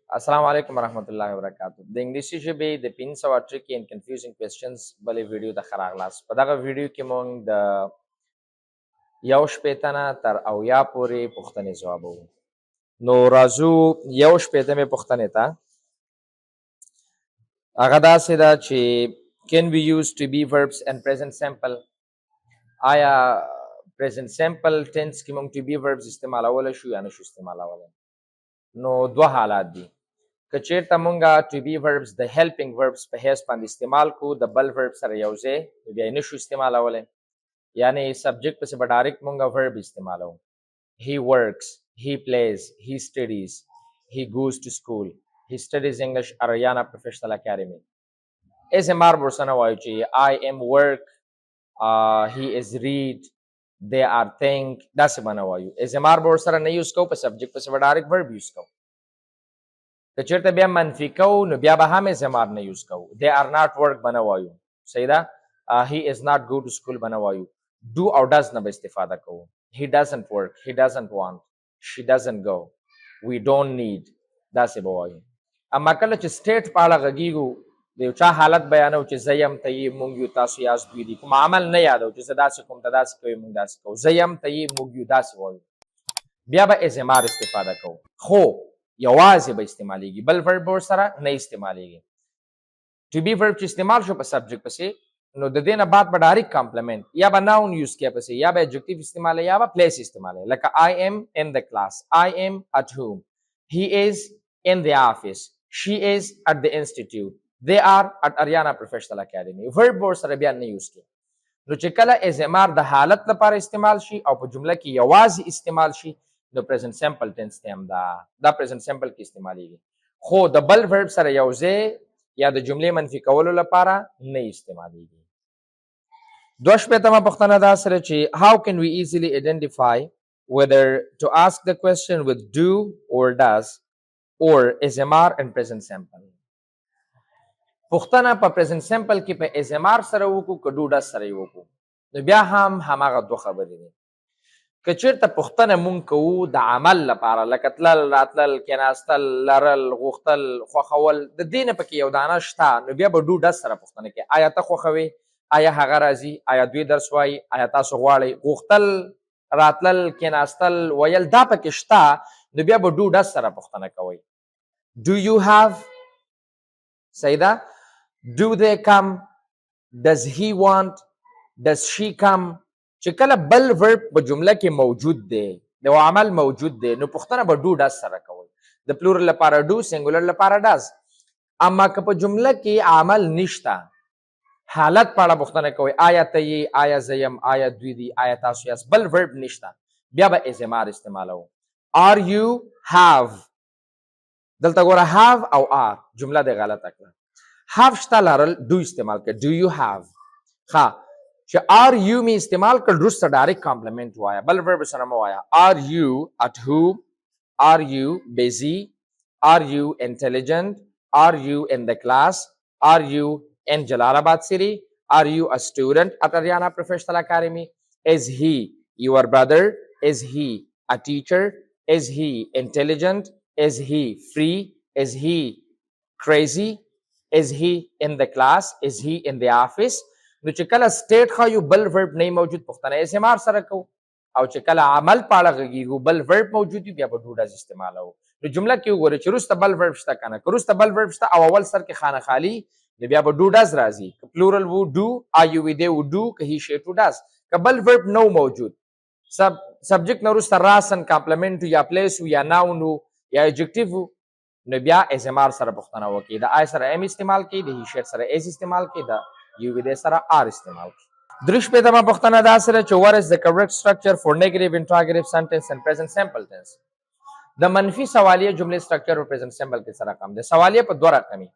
Assalamu alaikum warahmatullahi wabarakatuh. The English ژبې د 500 tricky and confusing questions بلې ویډیو د خراغلاس په دغه ویډیو کې مونږ د یو شپېته نه تر اویا پورې پوښتنې ځوابوو. نو راځو یو شپېتمې پوښتنې ته. هغه داسې ده چې can we use to be verbs and present simple؟ آیا present simple tense کې مونږ to be verbs استعمالولی شو یا نشو استعمالولی؟ نو دوه حالات دي. که چیرته مونږه to be verbs د helping verbs په حیث باندې استعمال کو د بل verb سره یو ځای بیا یې نشو استعمالولی، یعنی subject پسې به ډایرکټ مونږه verb استعمالو. he works, he plays, he studies, he goes to school, he studies English Aryana Professional Academy. SMR ورسره وایو چې I am work, he is read, they are think. داسې به نه وایو. SMR به ورسره نه یوز کوو، په subject پسې به ډایرکټ verb یوز کوو. که چیرته بیا منفي کوو نو بیا به هم SMR نه یوز کوو. they are not work به نه وایو. صحیح ده؟ he is not go to school به نه وایو. do او does نه به استفاده کوو. he doesn't work, he doesn't want, she doesn't go, we don't need. داسې به وایو. اما کله چې state په اړه غږیږو د یو چا حالت بیانو چې زه یم ته یې موږ یو تاسو یاست دوی دي، کوم عمل نه یادو چې زه داسې کوم ته داسې کوئ موږ داسې کوو. زه یم ته یې موږ یو داسې وایو. بیا به SMR استفاده کوو، خو یوازې به استعمالیږي، بل verb ورسره نه استعمالیږي. to be verb چې استعمال شو په subject پسې نو د دې نه بعد به ډایرکټ کمپلیمنٹ یا به noun یوز کړي پسې، یا به adjective استعمالوي یا به place استعمالوي. لکه I am in the class, I am at home, he is in the office, she is at the institute, they are at Aryana Professional Academy. verb ورسره بیا نه یوز کړي. نو چې کله SMR د حالت لپاره استعمال شي او په جمله کې یوازې استعمال شي نو present simple tense ته هم دا present simple کې استعمالیږي، خو د بل verb سره یو ځای یا د جملې منفي کولو لپاره نه استعمالیږي. دوه شپېتمه پوښتنه دا سره چې how can we easily identify whether to ask the question with do or does or SMR and present simple؟ پوښتنه په present simple کې په SMR سره وکړو که do does سره یې وکړو نو بیا هم هماغه دوه خبرې دي. که چیرته پوښتنه مونږ کوو د عمل لپاره لکه تلل راتلل کېناستل لرل غوښتل خوښول د دې نه پکې یو دانه شته نو بیا به do does سره پوښتنه کوي. آیا ته خوښوې؟ آیا هغه راځي؟ آیا دوی درس وایي؟ آیا تاسو غواړئ؟ غوښتل راتلل کېناستل ویل دا پکې شته نو بیا به do does سره پوښتنه کوئ. do you have؟ صحیح ده؟ do they come؟ does he want؟ does she come؟ چې کله بل verb په جمله کې موجود دی د عمل موجود دی نو پوښتنه به do does سره کوئ. د پلورل لپاره do، سنګولر لپاره does. اما که په جمله کې عمل نشته حالت په اړه پوښتنه کوئ، آیا ته یې، آیا زه یم، آیا دوی دي، آیا تاسو یاست، بل verb نشته بیا به SMR استعمالوو. are you have؟ دلته ګوره have او are جمله دې غلطه کړه. have شته لرل do استعمال کړه do you have. ښه چې are you می استعمال کړ وروسته ډایرکټ کمپلیمنٹ وایا، بل verb سره مه وایا. are you at home؟ are you busy؟ are you intelligent؟ are you in the class؟ are you in Jalalabad city؟ are you a student at Aryana Professional Academy؟ is he your brother؟ is he a teacher؟ is he intelligent؟ is he free؟ is he crazy؟ is he in the class؟ is he in the office؟ نو چې کله state ښایو بل verb نه موجود پوښتنه SMR سره کوو، او چې کله عمل په اړه غږیږو بل verb موجود وي بیا به do does استعمالوو. نو جمله کې وګورئ چې وروسته بل verb شته که نه، که وروسته بل verb شته او اول سر کې خانه خالي نو بیا به do does راځي. که plural وو do، I you we they would do، که he she it does. که بل verb نو موجود subject نه وروسته راسن کمپلیمنټ یا place یا noun یا adjective نو بیا SMR سره پوښتنه وکړي. د I سره am استعمال کړي، د he she سره is استعمال کړي، د you with سره are استعمال کړي. درې شپېتمه پوښتنه دا سره چې what is the correct structure for negative interrogative sentence and present simple tense؟ د منفي سوالیه جملې structure په present simple کې سره کم دی. سوالیه په دوه رقمي،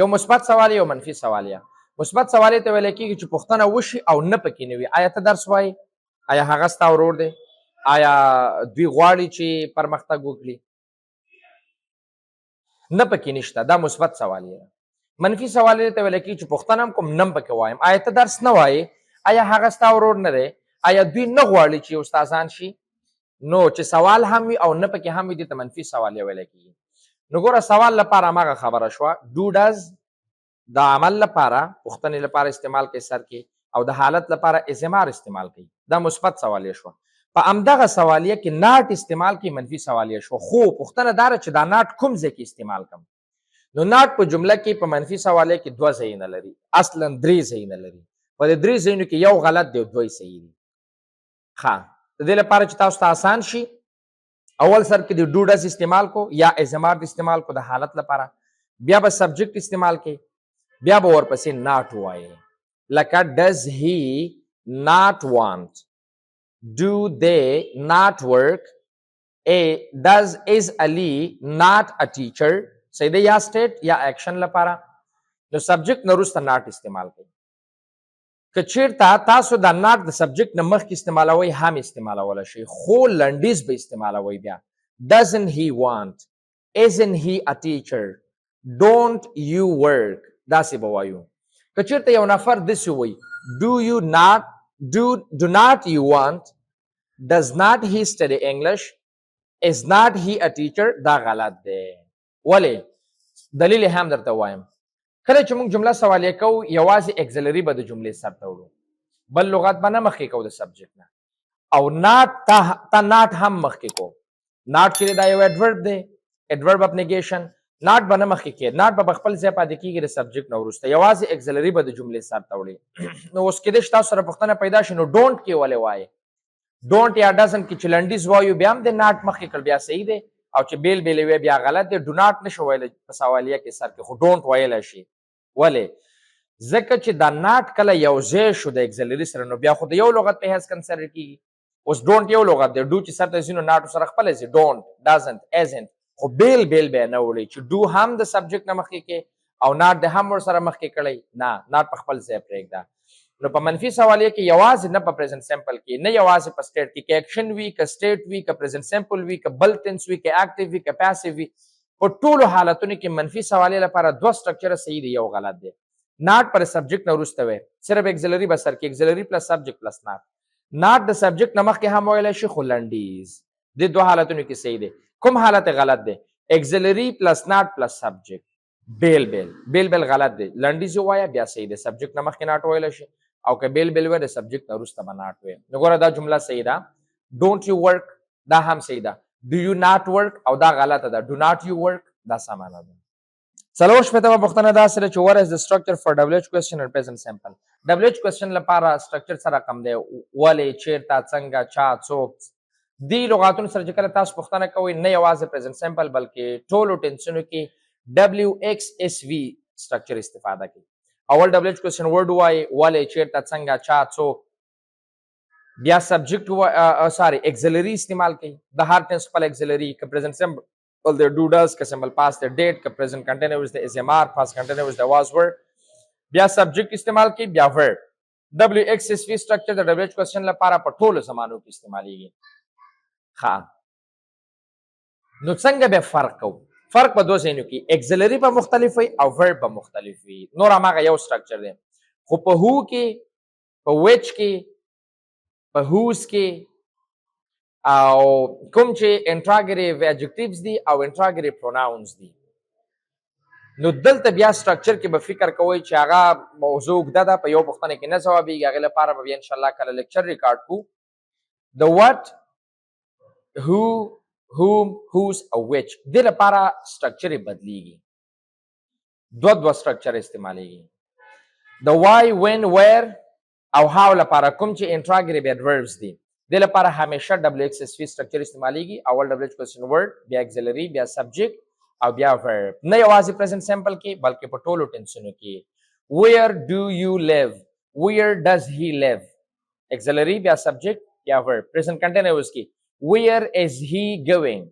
یو مثبت سوالیه او منفي سوالیه. مثبت سوالیه ته ویل کېږي چې پوښتنه وشي او نه پکې نه وي. آیا ته درس وایې؟ آیا هغه ستا ورور دی؟ آیا دوی غواړي چې پرمختګ وکړي؟ نه پکې نشته، دا مثبت سوالیه. منفي سوالیه ته ویل کېږي چې پوښتنه هم کوم نه پکې وایم. آیا ته درس نه وایې؟ آیا هغه ستا ورور نه دی؟ آیا دوی نه غواړي چې استادان شي؟ نو چې سوال هم وي او نه پکې هم وي دې ته منفي سوالیه ویل کېږي. نو ګوره سوال لپاره ماغه خبره شو do does د عمل لپاره پوښتنې لپاره استعمال کوي سر کې او د حالت لپاره ازمار استعمال کوي دا مثبت سوالیه شو په همدغه سوالیه کې ناٹ استعمال کوي منفي سوالیه شو خو پوښتنه دار چې دا ناٹ کوم ځای کې استعمال کوم نو ناٹ په جمله کې په منفي سوالیه کې دوه ځایونه لري اصلا درې ځایونه لري په دې درې ځایونو کې یو غلط دی او دوی صحیح دي ښه د دې لپاره چې تاسو ته آسان شي اول سر کې د do does استعمال کو یا ازمار استعمال کو د حالت لپاره بیا به سبجیکټ استعمال کوي بیا به ورپسې not وایي لکه does he not want do they not work is Ali not a teacher صحیح دی یا state یا action لپاره نو سبجیکټ نه وروسته not استعمال کوي که چیرته تاسو د not د سبجیکټ نه مخکې استعمالوئ هم استعمالولی شئ خو لنډیز به استعمالوئ بیا doesn't he want isn't he a teacher don't you work داسې به وایو که چیرته یو نفر داسې وایي do not you want does not he study English is not he a teacher دا غلط دی ولې دلیل هم درته وایم کله چې موږ جمله سوالیه کوو یوازې اکزلري به د جملې سر ته وړو بل لغت به نه مخکې کوو د سبجیکټ نه او ناٹ تا ناٹ هم مخکې کو ناٹ چې دا یو ایډورب دی ایډورب اف نیګیشن ناٹ به نه مخکې کې ناٹ به خپل ځای پاتې کېږي د سبجیکټ نه وروسته یوازې اکزلري به د جملې سر ته وړي نو اوس کېدای شي تاسو سره پوښتنه پیدا شي نو ډونټ کې ولې وایي ډونټ یا ډزنټ کې چې لنډیز وایو بیا هم د ناٹ مخکې کړ بیا صحیح دی او چې بیل بیل وی بیا غلط دی ډو ناٹ نشو ویلی په سوالیه کې سر کې خو ډونټ ویلی شي ولې ځکه چې دا ناٹ کله یو ځای شو د اکزلري سره نو بیا خو د یو لغت په حیث کنسیډر کېږي اوس ډونټ یو لغت دی ډو چې سر ته ځي نو ناټو سره خپله ځي ډونټ ډزنټ ایزنټ خو بیل بیل به نه وړي چې ډو هم د سبجیکټ نه مخکې کې او ناٹ د هم ورسره مخکې کړی نه ناٹ په خپل ځای پرېږده نو په منفي سوالیه کې یوازې نه په پریزنټ سمپل کې نه یوازې په سټیټ کې که اکشن وي که سټیټ وي که پریزنټ سمپل وي که بل ټینس وي که اکټیو وي که پیسیو وي په ټولو حالتونو کې منفي سوالیه لپاره دوه سټرکچره صحیح دی یو غلط دی ناٹ پر سبجیکټ نه وروسته وی صرف اکزلري به سر کې اکزلري پلس سبجیکټ پلس ناٹ د سبجیکټ نه مخکې هم ویلی شي خو لنډیز د دوه حالتونو کې صحیح دی کوم حالت غلط دی اکزلري پلس ناٹ پلس سبجیکټ بیل بیل غلط دی لنډیز ووایه بیا صحیح دی سبجیکټ نه مخکې ناٹ ویلی شي او که بیل بیل وی د سبجیکټ نه وروسته به ناٹ وی نو ګوره دا جمله صحیح ده ډونټ یو ورک دا هم صحیح ده ډو یو ناٹ ورک او دا غلطه ده ډو ناٹ یو ورک دا سمه نه ده څلور شپېتمه پوښتنه داسې ده چې what is the structure for WH question and present simple WH question لپاره structure څه رقم دی ولې چیرته څنګه چا څوک دې لغاتونو سره چې کله تاسو پوښتنه کوئ نه یوازې present simple بلکې ټولو ټینسونو کې WXSV structure استفاده کوي اول WH question word وایي ولې چیرته څنګه چا څوک بیا سبجیکټ سوري اکزلري استعمال کوي د هر ټینس خپل اکزلري که present simple د do does که simple past د date که present continuous د SMR past continuous د was were بیا سبجیکټ استعمال کوي بیا verb WXSV structure د WH question لپاره په ټولو زمانو کې استعمالیږي ښه نو څنګه به فرق کوو فرق په دوه ځایونو کې اکزلري به مختلف وي او verb به مختلف وي نور هماغه یو سټرکچر دی خو په هو کې په which کې په whose کې او کوم چې interrogative adjectives دي او interrogative pronouns دي نو دلته بیا سټرکچر کې به فکر کوئ چې هغه موضوع اوږده ده په یو پوښتنه کې نه ځوابېږي هغې لپاره به بیا انشاءالله کله لیکچر ریکارډ کړو د what who whom whose او which دې لپاره سټرکچر بدلیږي دوه سټرکچر استعمالیږي د why when where او how لپاره کوم چې interrogative adverbs دي دې لپاره همیشه WXSV سټرکچر استعمالیږي اول WH question word بیا auxiliary بیا subject او بیا verb نه یوازې present simple کې بلکې په ټولو ټینسونو کې where do you live where does he live auxiliary بیا subject بیا verb present continuous کې where is he going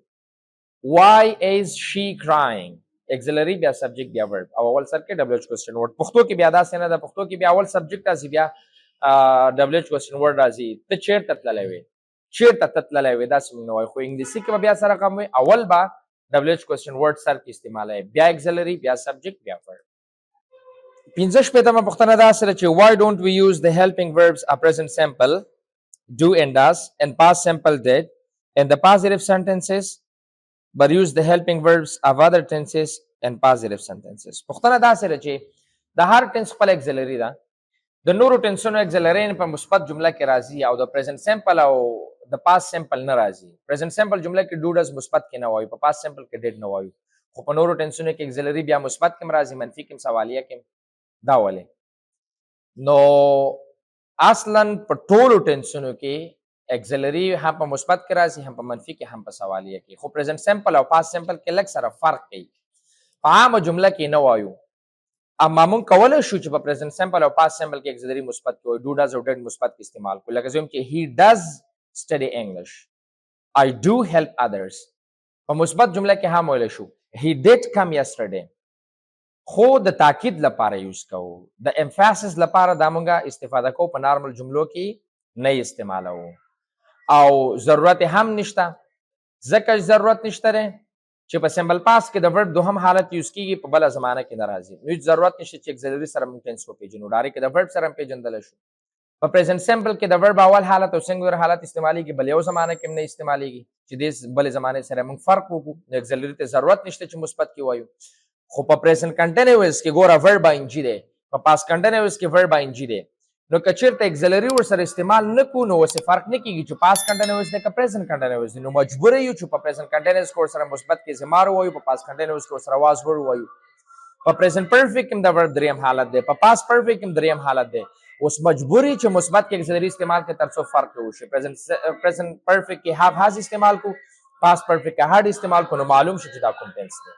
why is she crying auxiliary بیا subject بیا verb او اول سر کې WH question word پښتو کې بیا داسې نه ده پښتو کې بیا اول subject راځي بیا WH question word راځي ته چیرته تللی وې چیرته تللی وې داسې موږ نه وایو خو انګلیسي کې به بیا سره رقم وي اول به WH question word سر کې استعمالوي بیا auxiliary بیا subject بیا verb پنځه شپېتمه پوښتنه داسې ده چې why don't we use the helping verbs a present simple do and does and past simple did in the positive sentences but use the helping verbs of other tenses and positive sentences. پوښتنه دا سره چې د هر ټنس خپل اگزیلری ده، د نورو ټنسونو اگزیلری په مثبت جمله کې راځي او د پریزنت سمپل او د پاست سمپل نه راځي. پریزنت سمپل جمله کې ډو ډز مثبت کې نه وایو، په پاست سمپل کې ډیډ نه وایو، خو په نورو ټنسونو کې اگزیلری بیا مثبت کې راځي، منفي کې سوالیه کې دا ولې. نو اصلا په ټولو ټنسونو کې اگزیلری هم په مثبت کې راځي، هم په منفي کې، هم په سوالیه کې، خو پریزنت سمپل او پاست سمپل کې لږ سره فرق کوي. په عامه جمله کې نه وایو، اما مونږ کولی شو چې په پریزنت سمپل او پاست سمپل کې اگزیلری مثبت کې وایو، ډو ډز او ډیډ مثبت کې استعمال کړو. لکه زه وایم چې he does study English, I do help others. په مثبت جمله کې هم ویلی شو he did come yesterday، خو د تاکید لپاره یوز کوو، د امفاسس لپاره دا مونږه استفاده کوو، په نارمل جملو کې نه استعمالوو او ضرورت هم نشته. ځکه ضرورت نشته دی چې په سمبل پاس کې د ورب دوهم حالت یوز کیږي، په بله زمانه کې نه راځي. نو هیڅ ضرورت نشته چې اګزیلري سره موږ ټینس وپېژنو، ډایرکټ د ورب سره هم پېژندلی شو. په پریزنت سمپل کې د ورب اول حالت او سنګولر حالت استعمالیږي، بل یو زمانه کې هم نه استعمالیږي چې دې بلې زمانې سره موږ فرق وکړو. نو اګزیلري ته ضرورت نشته چې مثبت کې وایو، خو په پریزنت کنټینیوس کې ګوره ورب انجي دی، په پاست کنټینیوس کې ورب انجي دی. نو که چېرته اګزیلري ورسره استعمال نه کړو نو اوسې فرق نه کېږي چې پاست کنټینیوس دی که پریزنت کنټینیوس دی. نو مجبوره یو چې په پریزنت کنټینیوس کې ورسره مثبت کې زمار ووایو، په پاست کنټینیوس کې ورسره واز ور ووایو. په پریزنت پرفیکټ کې هم د ورب دریم حالت دی، په پاست پرفیکټ کې هم دریم حالت دی. اوس مجبوري چې مثبت کې اګزیلري استعمال کړي تر څو فرق وشي. پریزنت پرفیکټ کې هاف هاز استعمال کړو، پاست پرفیکټ کې هارډ استعمال کړو، نو معلوم شي چې دا کوم ټینس دی.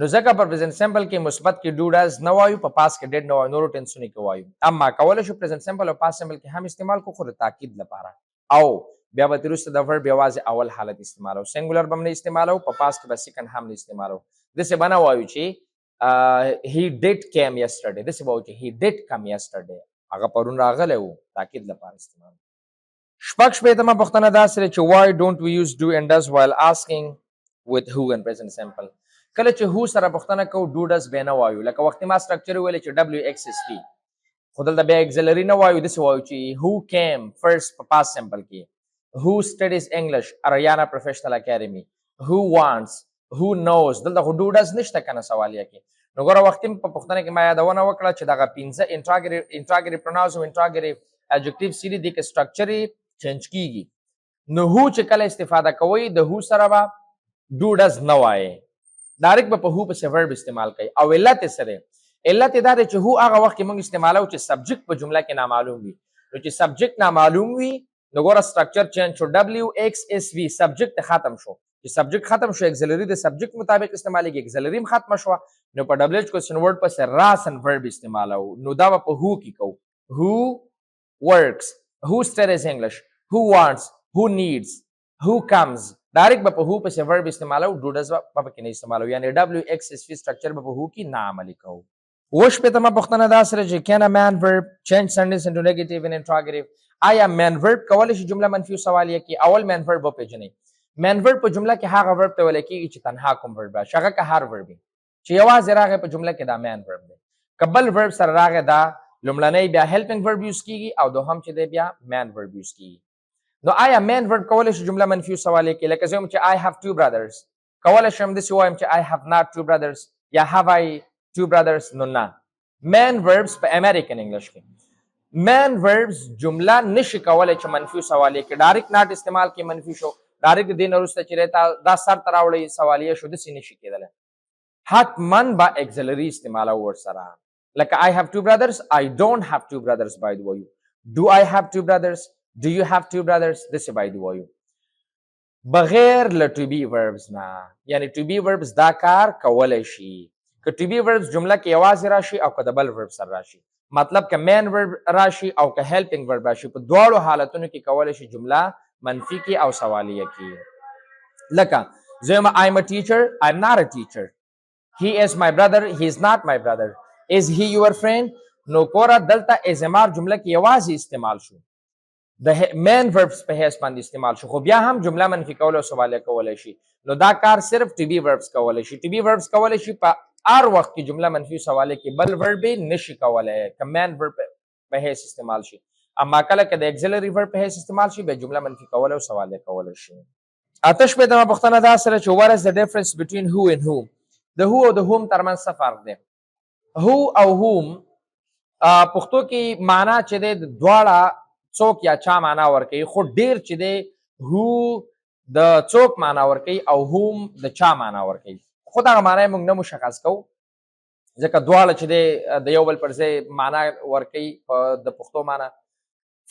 نو ځکه په پریزنت سمپل کې مثبت کې ډو ډز نه وایو، په پاست کې ډیډ نه وایو، نورو ټینسونو کې وایو. اما کولی شو پریزنت سمپل او پاست سمپل کې هم استعمال کړو، خو د تاکید لپاره، او بیا به تر وروسته د ورب یوازې اول حالت استعمالو، سنګولر به هم نه استعمالو، په پاست کې به سیکنډ هم نه استعمالو. داسې به نه وایو چې he did came yesterday، داسې به وایو چې he did come yesterday، هغه پرون راغلی و، تاکید لپاره استعمال. شپږ شپېتمه پوښتنه دا سره چې why don't we use do and does while asking with who in present simple. کله چې هو سره پوښتنه کوو ډو ډز به نه وایو، لکه وختي ما سټرکچر ویلی چې ډبلیو ایکس اس پی، خو دلته بیا اګزیلري نه وایو، داسې وایو چې who came first په پاست سمپل کې، who studies English Aryana professional academy، who wants، who knows. دلته خو ډو ډز نشته که نه سوالیه کې. نو ګوره وختي په پوښتنه کې ما یادونه وکړه چې دغه پنځه انټراګیټیو پروناونس او انټراګیټیو اډجکټیو سي دي کې سټرکچر یې چینج کیږي. نو هو چې کله استفاده کوئ د هو سره به ډو ډز نه وایئ، ډایرکټ به په هو پسې ورب استعمال کوي. او علت یې څه دی؟ علت یې دا دی چې هو هغه وخت کې موږ استعمالوو چې سبجیکټ په جمله کې نامعلوم وي. نو چې سبجیکټ نامعلوم وي نو ګوره سټرکچر چینج شو، ډبلیو ایکس اس وي، سبجیکټ ختم شو. چې سبجیکټ ختم شو اګزیلري د سبجیکټ مطابق استعمالیږي، اګزیلري هم ختمه شوه، نو په ډبلیو ایچ کوېسچن ورډ پسې راسن ورب استعمالوو. نو دا به په هو کې کوو، who works، who studies English، who wants، who needs، who comes. ډایرکټ به په هو پسې ورب استعمالوو، ډو ډز به پکې نه استعمالوو، یعنې ډبلیو ایکس اس وي سټرکچر به په هو کې نه عملي کوو. اووه شپېتمه پوښتنه دا سره چې can a man verb change sentence into negative and interrogative. آیا مین ورب کولی شي جمله منفي او سوالیه کړي؟ اول مین ورب وپېژنئ. مین ورب په جمله کې هغه ورب ته ویلی کېږي چې تنها کوم ورب راشي، هغه که هر ورب وي چې یوازې راغی په جمله کې دا مین ورب دی. که بل ورب سره راغی دا لومړنی بیا هیلپینګ ورب یوز کېږي او دوهم چې دی بیا مین ورب یوز کېږي. نو آیا مین ورب کولی شي جمله منفي او سوالیه کړي؟ لکه زه وایم چې I have two brothers، کولی شم داسې ووایم چې I have not two brothers یا have I two brothers. نو نه، مین وربس په امریکن انګلیش کې مین وربس جمله نشي کولی چې منفي او سوالیه کړي. ډایرکټ ناټ استعمال کړي منفي شو، ډایرکټ د دې نه وروسته چې دا سر ته راوړئ سوالیه شو، داسې نشي کېدلی. حتما به اګزیلري استعمالوو ورسره، لکه I have two brothers، I don't have two brothers باید وایو. Do I have two brothers؟ Do you have two brothers؟ داسې باید وایو بغیر له to be verbs نه. یعنې to be verbs دا کار کولی شي که to be verbs جمله کې یوازې راشي او که د بل verb سره راشي، مطلب که main verb راشي او که helping verb راشي، په دواړو حالتونو کې کولی شي جمله منفي کې او سوالیه کې. لکه زه یم I'm a teacher، I'm not a teacher. He is my brother، he is not my brother. Is he your friend؟ نو ګوره دلته ازمار جمله کې یوازې استعمال شو، د مین وربس په حیث باندې استعمال شو، خو بیا هم جمله منفي کولی او سوالیه کولی شي. نو دا کار صرف ټي بي وربس کولی شي. ټي بي وربس کولی شي په هر وخت کې جمله منفي او سوالیه کې، بل ورب یې نشي کولی که مین ورب په حیث استعمال شي. اما کله که د اګزیلري ورب په حیث استعمال شي بیا جمله منفي کولی او سوالیه کولی شي. اته شپېتمه پوښتنه دا سره چې what is the difference between who and whom د who او د whom ترمنځ څه فرق دی who او whom پښتو کې معنا چې دی دواړه څوک یا چا معنا ورکوي خو ډیر چې دی who د څوک معنا ورکوي او whom د چا معنا ورکوي خو دغه معنا موږ نه مشخص کوو ځکه دواړه چې دی د یو بل پر ځای معنا ورکوي د پښتو معنا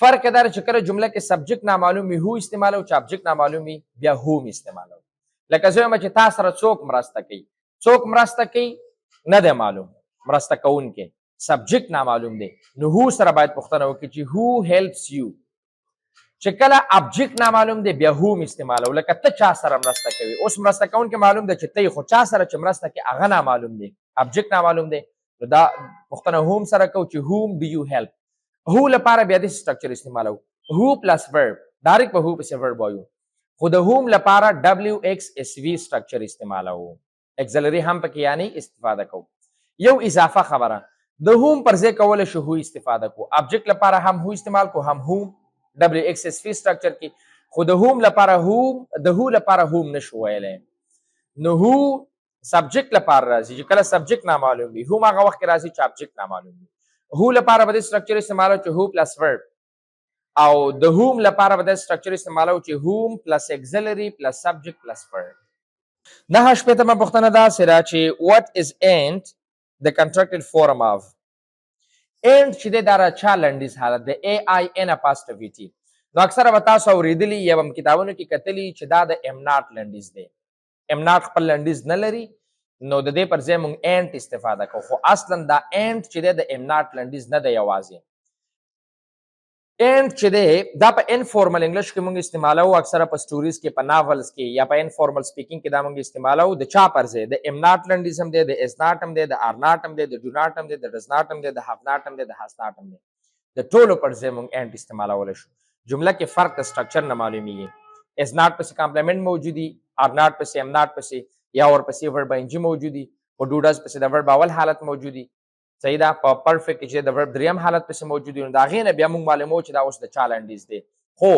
فرق دا چې کله جمله کې سبجیکټ نامعلوم وي هو استعمالو چې ابجیکټ نامعلوم وي بیا هوم استعمالو لکه زه وایم چې تا سره څوک مرسته کوي نه دی معلوم مرسته کوونکی سبجیکټ نامعلوم دی نو هو سره باید پوښتنه وکړي چې هو هیلپس یو چې کله ابجیکټ نامعلوم دی بیا هوم استعمالو لکه ته چا سره مرسته کوي اوس مرسته کوونکی معلوم دی چې ته خو چا سره چې مرسته کوي هغه نامعلوم دی ابجیکټ نامعلوم دی نو دا پوښتنه هوم سره کوو چې whom do you help هو لپاره بیا د سټرکچر استعمالو هو پلس verb ډایرکټ په هو پسې verb وایو خو د whom لپاره WXSV سټرکچر استعمالو اکسلری هم پکې یعنی استفاده کوو یو اضافه خبره د whom پر ځای کولی شو هو استفاده کوو ابجیکټ لپاره هم هو استعمال کوو هم whom WXSV سټرکچر کې خو د whom لپاره whom نشو ویلی نو هو سبجیکټ لپاره راځي چې کله سبجیکټ نامعلوم وي هم هغه وخت کې راځي چې ابجیکټ نامعلوم وي هو لپاره به د سټرکچر استعمالو چې هو پلس verb او د whom لپاره به د سټرکچر استعمالو چې whom پلس auxiliary پلس subject پلس verb نه شپېتمه پوښتنه داسې ده چې what is and the contracted form of and چې دی دا راچا لنډیز حالت د AIN apostrophe T نو اکثره به تاسو اورېدلي یا به کتابونو کې کتلي چې دا د am not لنډیز دی am not خپل لنډیز نه لري نو د دې پر ځای موږ انټ استفاده کوو خو اصلا دا انټ چې دی د ام ناټ لنډیز نه دی یوازې انټ چې دی دا په انفارمل انګلیش کې موږ استعمالو اکثره په سټوریز کې په ناولز کې یا په انفارمل سپیکینګ کې دا موږ استعمالو د چا پر ځای د ام ناټ لنډیز هم دی د از ناټ هم دی د آر ناټ هم دی د ډو ناټ هم دی د ډز ناټ هم دی د هاف ناټ هم دی د هاز ناټ هم دی د ټولو پر ځای موږ انټ استعمالولی شو جمله کې فرق د سټرکچر نه معلومیږي از ناټ پسې کامپلیمنټ موجودي آر ناټ پسې ام ناټ پسې یا ورپسې ورب انجي موجودي په ډوډاز پسې د ورب اول حالت موجودي صحیح ده په پرفیکټ کې چې د ورب دریم حالت پسې موجودي نو د هغې نه بیا موږ معلومو چې دا اوس د چا لنډیز دی خو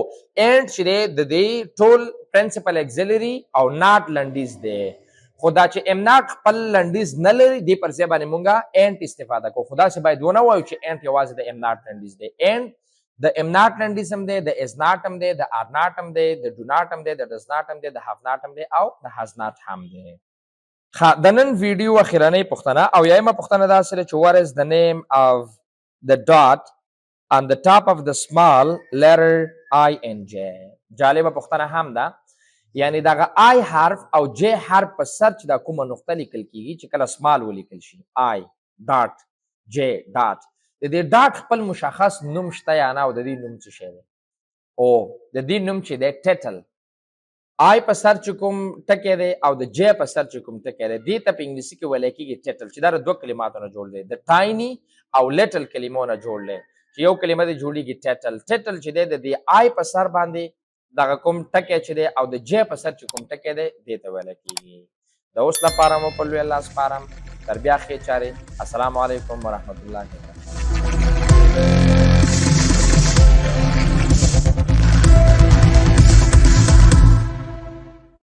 انټ چې دی د دې ټول پرنسپل اکسلري او ناټ لنډیز دی خو دا چې ام ناټ خپل لنډیز نه لري دې پر ځای باندې موږ انټ استفاده کوو خو داسې باید ونه وایو چې انټ یوازې د ام ناټ لنډیز دی انټ د ام ناټ لنډیز هم دی د از ناټ هم دی د آر ناټ هم دی د ډو ناټ هم دی د ډز ناټ هم دی د هاف ناټ هم دی او د هاز ناټ هم دی د نن ویډیو اخرنۍ پوښتنه او یایمه پوښتنه دا سره چې what is the name of the dot on the top of the small letter INJ جالبه پوښتنه هم ده یعنی دغه I حرف او J حرف په سر چې دا کومه نقطه لیکل کیږي چې کله سمال ولیکل شي I ډاټ J ډاټ د دې ډاټ خپل مشخص نوم شته یا نه او د دې نوم څه شی دی او د دې نوم چې دی ټیټل آی په سر چې کوم ټکی دی او د جې په سر چې کوم ټکی دی دې ته په انګلیسي کې ویلی کېږي ټیټل چې دا د دوه کلماتو نه جوړ دی د ټایني او لیټل کلمو نه جوړ دی چې یو کلمه دی جوړېږي ټیټل ټیټل چې دی د دې آی په سر باندې دغه کوم ټکی چې دی او د جې په سر چې کوم ټکی دی دې ته ویلی کېږي د اوس لپاره مو په لوی الله سپارم تر بیا ښې چارې السلام علیکم ورحمة الله وبرکاته